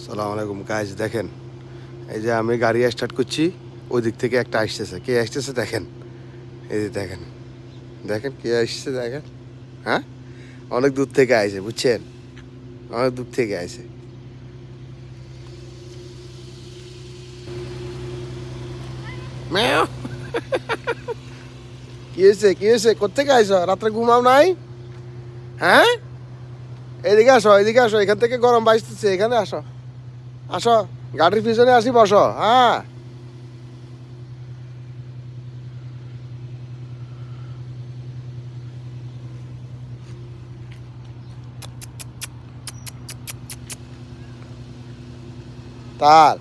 সালাম আলাইকুম গাইজ, দেখেন এই যে আমি গাড়ি স্টার্ট করছি, ওই দিক থেকে একটা আসতেছে। কে আসতেছে দেখেন, এই যে দেখেন, দেখেন কে আসছে দেখেন। হ্যাঁ, অনেক দূর থেকে আইছে, বুঝছেন, অনেক দূর থেকে আইছে। ম্যাও। কি হয়েছে, কি হয়েছে, কোথেকে আইছো? রাত্রে ঘুমাও নাই? হ্যাঁ, এদিকে আসো, এদিকে আসো, এখান থেকে গরম বাইসতেছে, এখানে আসো, আসো, গাড়ির পিছনে আসি, বসো। হ্যাঁ, তার